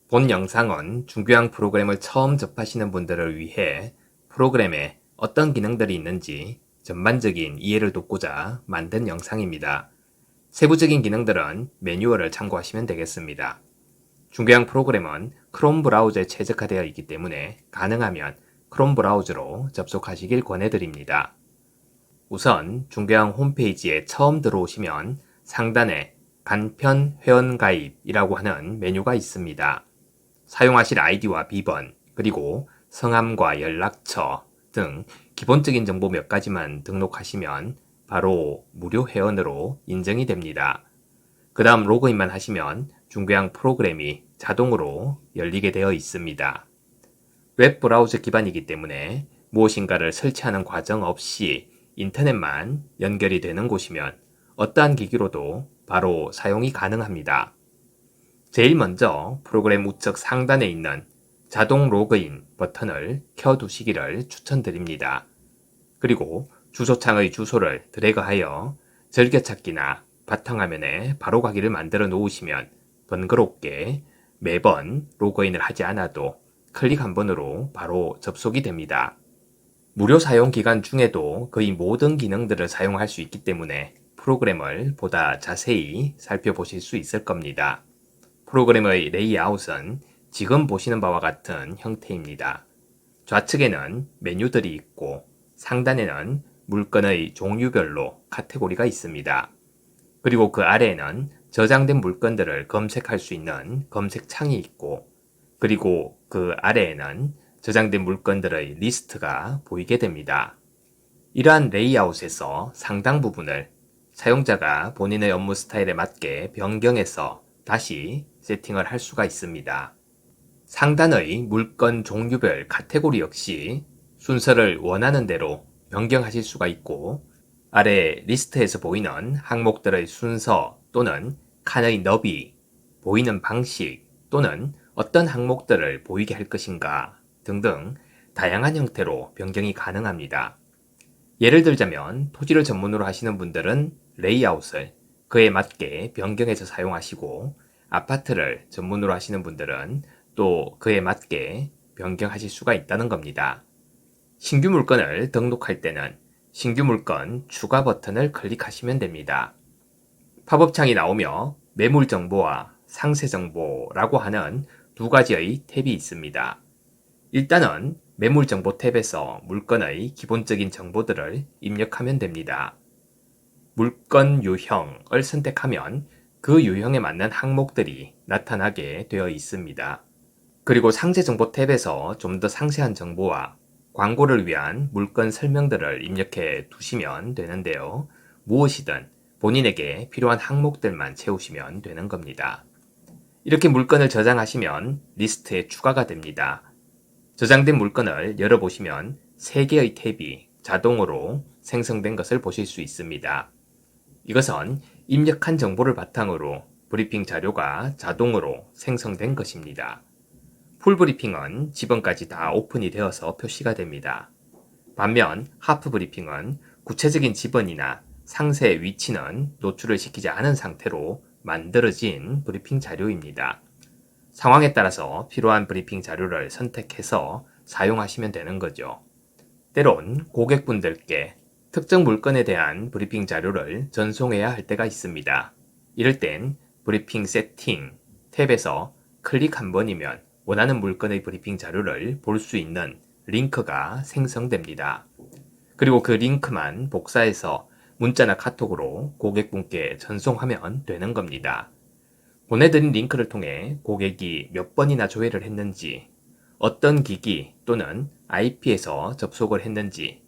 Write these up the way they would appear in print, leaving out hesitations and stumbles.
본 영상은 중교양 프로그램을 처음 접하시는 분들을 위해 프로그램에 어떤 기능들이 있는지 전반적인 이해를 돕고자 만든 영상입니다. 세부적인 기능들은 매뉴얼을 참고하시면 되겠습니다. 중교양 프로그램은 크롬 브라우저에 최적화되어 있기 때문에 가능하면 크롬 브라우저로 접속하시길 권해드립니다. 우선 중교양 홈페이지에 처음 들어오시면 상단에 간편 회원가입이라고 하는 메뉴가 있습니다. 사용하실 아이디와 비번, 그리고 성함과 연락처 등 기본적인 정보 몇 가지만 등록하시면 바로 무료 회원으로 인정이 됩니다. 그 다음 로그인만 하시면 중교양 프로그램이 자동으로 열리게 되어 있습니다. 웹 브라우저 기반이기 때문에 무엇인가를 설치하는 과정 없이 인터넷만 연결이 되는 곳이면 어떠한 기기로도 바로 사용이 가능합니다. 제일 먼저 프로그램 우측 상단에 있는 자동 로그인 버튼을 켜두시기를 추천드립니다. 그리고 주소창의 주소를 드래그하여 즐겨찾기나 바탕화면에 바로 가기를 만들어 놓으시면 번거롭게 매번 로그인을 하지 않아도 클릭 한 번으로 바로 접속이 됩니다. 무료 사용 기간 중에도 거의 모든 기능들을 사용할 수 있기 때문에 프로그램을 보다 자세히 살펴보실 수 있을 겁니다. 프로그램의 레이아웃은 지금 보시는 바와 같은 형태입니다. 좌측에는 메뉴들이 있고 상단에는 물건의 종류별로 카테고리가 있습니다. 그리고 그 아래에는 저장된 물건들을 검색할 수 있는 검색창이 있고, 그리고 그 아래에는 저장된 물건들의 리스트가 보이게 됩니다. 이러한 레이아웃에서 상당 부분을 사용자가 본인의 업무 스타일에 맞게 변경해서 다시 세팅을 할 수가 있습니다. 상단의 물건 종류별 카테고리 역시 순서를 원하는 대로 변경하실 수가 있고, 아래 리스트에서 보이는 항목들의 순서 또는 칸의 너비, 보이는 방식 또는 어떤 항목들을 보이게 할 것인가 등등 다양한 형태로 변경이 가능합니다. 예를 들자면 토지를 전문으로 하시는 분들은 레이아웃을 그에 맞게 변경해서 사용하시고, 아파트를 전문으로 하시는 분들은 또 그에 맞게 변경하실 수가 있다는 겁니다. 신규 물건을 등록할 때는 신규 물건 추가 버튼을 클릭하시면 됩니다. 팝업 창이 나오며 매물 정보와 상세 정보라고 하는 두 가지의 탭이 있습니다. 일단은 매물 정보 탭에서 물건의 기본적인 정보들을 입력하면 됩니다. 물건 유형을 선택하면 그 유형에 맞는 항목들이 나타나게 되어 있습니다. 그리고 상세 정보 탭에서 좀 더 상세한 정보와 광고를 위한 물건 설명들을 입력해 두시면 되는데요. 무엇이든 본인에게 필요한 항목들만 채우시면 되는 겁니다. 이렇게 물건을 저장하시면 리스트에 추가가 됩니다. 저장된 물건을 열어보시면 3개의 탭이 자동으로 생성된 것을 보실 수 있습니다. 이것은 입력한 정보를 바탕으로 브리핑 자료가 자동으로 생성된 것입니다. 풀브리핑은 지번까지 다 오픈이 되어서 표시가 됩니다. 반면 하프 브리핑은 구체적인 지번이나 상세 위치는 노출을 시키지 않은 상태로 만들어진 브리핑 자료입니다. 상황에 따라서 필요한 브리핑 자료를 선택해서 사용하시면 되는 거죠. 때론 고객분들께 특정 물건에 대한 브리핑 자료를 전송해야 할 때가 있습니다. 이럴 땐 브리핑 세팅 탭에서 클릭 한 번이면 원하는 물건의 브리핑 자료를 볼 수 있는 링크가 생성됩니다. 그리고 그 링크만 복사해서 문자나 카톡으로 고객분께 전송하면 되는 겁니다. 보내드린 링크를 통해 고객이 몇 번이나 조회를 했는지, 어떤 기기 또는 IP에서 접속을 했는지,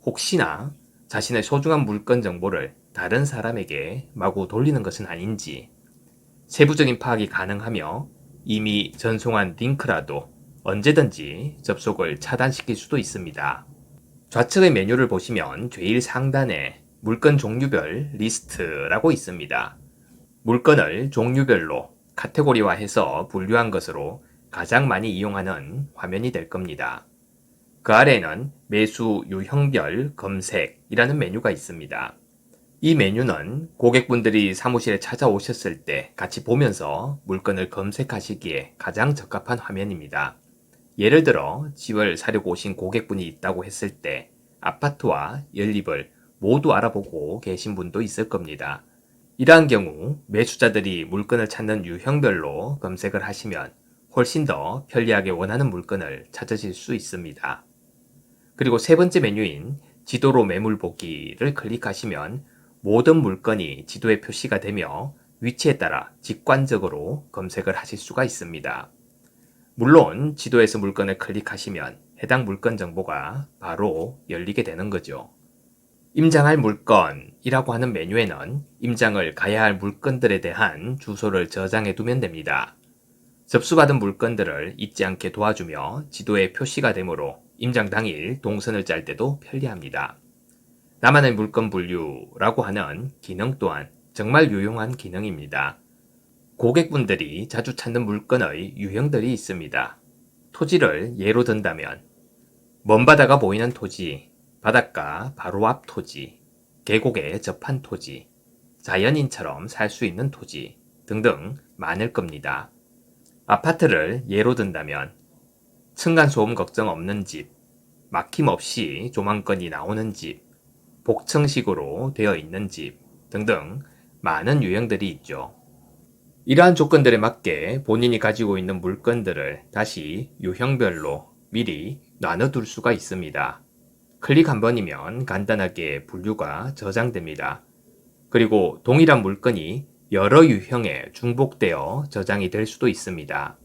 혹시나 자신의 소중한 물건 정보를 다른 사람에게 마구 돌리는 것은 아닌지 세부적인 파악이 가능하며 이미 전송한 링크라도 언제든지 접속을 차단시킬 수도 있습니다. 좌측의 메뉴를 보시면 제일 상단에 물건 종류별 리스트라고 있습니다. 물건을 종류별로 카테고리화해서 분류한 것으로 가장 많이 이용하는 화면이 될 겁니다. 그 아래에는 매수 유형별 검색이라는 메뉴가 있습니다. 이 메뉴는 고객분들이 사무실에 찾아오셨을 때 같이 보면서 물건을 검색하시기에 가장 적합한 화면입니다. 예를 들어 집을 사려고 오신 고객분이 있다고 했을 때 아파트와 연립을 모두 알아보고 계신 분도 있을 겁니다. 이러한 경우 매수자들이 물건을 찾는 유형별로 검색을 하시면 훨씬 더 편리하게 원하는 물건을 찾으실 수 있습니다. 그리고 세 번째 메뉴인 지도로 매물 보기를 클릭하시면 모든 물건이 지도에 표시가 되며 위치에 따라 직관적으로 검색을 하실 수가 있습니다. 물론 지도에서 물건을 클릭하시면 해당 물건 정보가 바로 열리게 되는 거죠. 임장할 물건이라고 하는 메뉴에는 임장을 가야 할 물건들에 대한 주소를 저장해 두면 됩니다. 접수받은 물건들을 잊지 않게 도와주며 지도에 표시가 되므로 임장 당일 동선을 짤 때도 편리합니다. 나만의 물건 분류라고 하는 기능 또한 정말 유용한 기능입니다. 고객분들이 자주 찾는 물건의 유형들이 있습니다. 토지를 예로 든다면 먼 바다가 보이는 토지, 바닷가 바로 앞 토지, 계곡에 접한 토지, 자연인처럼 살 수 있는 토지 등등 많을 겁니다. 아파트를 예로 든다면 층간소음 걱정 없는 집, 막힘없이 조망권이 나오는 집, 복층식으로 되어 있는 집 등등 많은 유형들이 있죠. 이러한 조건들에 맞게 본인이 가지고 있는 물건들을 다시 유형별로 미리 나눠둘 수가 있습니다. 클릭 한 번이면 간단하게 분류가 저장됩니다. 그리고 동일한 물건이 여러 유형에 중복되어 저장이 될 수도 있습니다.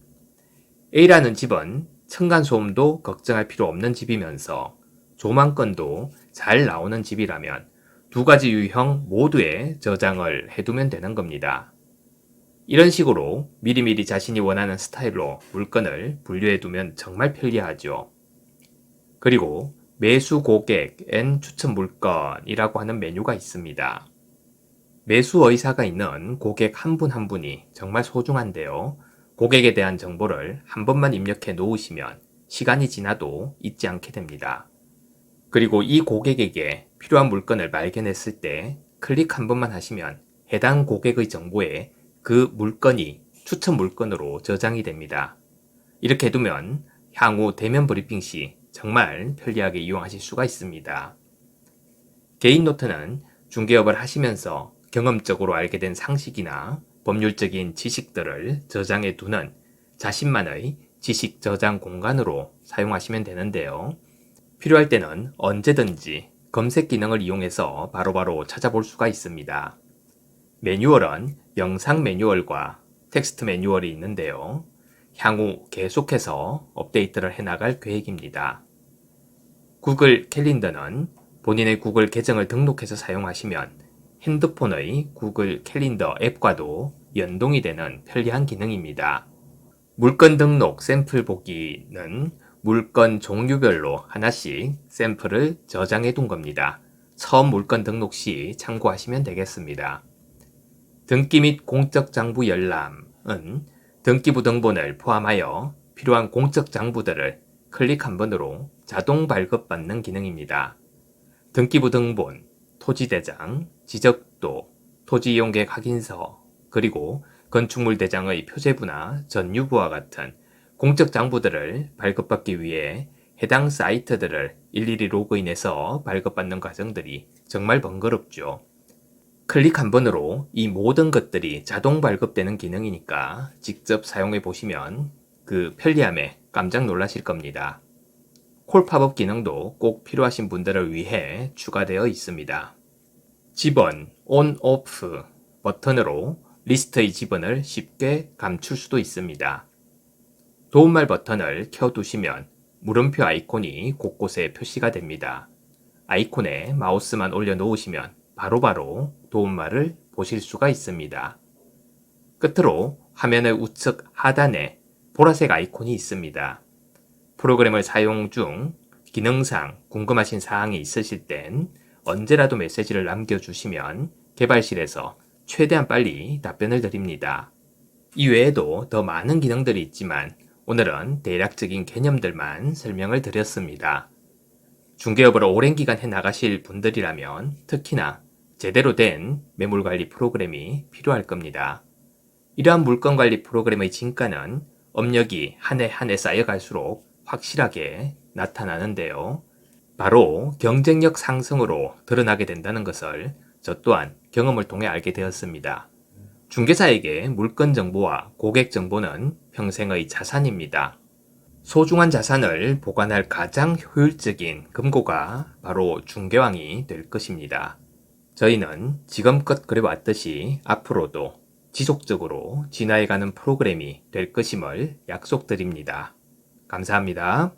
A라는 집은 층간소음도 걱정할 필요 없는 집이면서 조망권도 잘 나오는 집이라면 두 가지 유형 모두에 저장을 해두면 되는 겁니다. 이런 식으로 미리미리 자신이 원하는 스타일로 물건을 분류해두면 정말 편리하죠. 그리고 매수 고객 앤 추천 물건이라고 하는 메뉴가 있습니다. 매수 의사가 있는 고객 한 분 한 분이 정말 소중한데요. 고객에 대한 정보를 한 번만 입력해 놓으시면 시간이 지나도 잊지 않게 됩니다. 그리고 이 고객에게 필요한 물건을 발견했을 때 클릭 한 번만 하시면 해당 고객의 정보에 그 물건이 추천 물건으로 저장이 됩니다. 이렇게 해두면 향후 대면 브리핑 시 정말 편리하게 이용하실 수가 있습니다. 개인 노트는 중개업을 하시면서 경험적으로 알게 된 상식이나 법률적인 지식들을 저장해 두는 자신만의 지식 저장 공간으로 사용하시면 되는데요. 필요할 때는 언제든지 검색 기능을 이용해서 바로바로 찾아볼 수가 있습니다. 매뉴얼은 영상 매뉴얼과 텍스트 매뉴얼이 있는데요. 향후 계속해서 업데이트를 해나갈 계획입니다. 구글 캘린더는 본인의 구글 계정을 등록해서 사용하시면 핸드폰의 구글 캘린더 앱과도 연동이 되는 편리한 기능입니다. 물건 등록 샘플 보기는 물건 종류별로 하나씩 샘플을 저장해 둔 겁니다. 처음 물건 등록 시 참고하시면 되겠습니다. 등기 및 공적 장부 열람은 등기부 등본을 포함하여 필요한 공적 장부들을 클릭 한 번으로 자동 발급받는 기능입니다. 등기부 등본, 토지대장, 지적도, 토지이용계획 확인서, 그리고 건축물 대장의 표제부나 전유부와 같은 공적 장부들을 발급받기 위해 해당 사이트들을 일일이 로그인해서 발급받는 과정들이 정말 번거롭죠. 클릭 한 번으로 이 모든 것들이 자동 발급되는 기능이니까 직접 사용해 보시면 그 편리함에 깜짝 놀라실 겁니다. 콜 팝업 기능도 꼭 필요하신 분들을 위해 추가되어 있습니다. 지번, 온, 오프 버튼으로 리스트의 지번을 쉽게 감출 수도 있습니다. 도움말 버튼을 켜두시면 물음표 아이콘이 곳곳에 표시가 됩니다. 아이콘에 마우스만 올려놓으시면 바로바로 도움말을 보실 수가 있습니다. 끝으로 화면의 우측 하단에 보라색 아이콘이 있습니다. 프로그램을 사용 중 기능상 궁금하신 사항이 있으실 땐 언제라도 메시지를 남겨주시면 개발실에서 최대한 빨리 답변을 드립니다. 이외에도 더 많은 기능들이 있지만 오늘은 대략적인 개념들만 설명을 드렸습니다. 중개업을 오랜 기간 해 나가실 분들이라면 특히나 제대로 된 매물관리 프로그램이 필요할 겁니다. 이러한 물건관리 프로그램의 진가는 업력이 한 해 한 해 쌓여갈수록 확실하게 나타나는데요. 바로 경쟁력 상승으로 드러나게 된다는 것을 저 또한 경험을 통해 알게 되었습니다. 중개사에게 물건 정보와 고객 정보는 평생의 자산입니다. 소중한 자산을 보관할 가장 효율적인 금고가 바로 중개왕이 될 것입니다. 저희는 지금껏 그래왔듯이 앞으로도 지속적으로 진화해가는 프로그램이 될 것임을 약속드립니다. 감사합니다.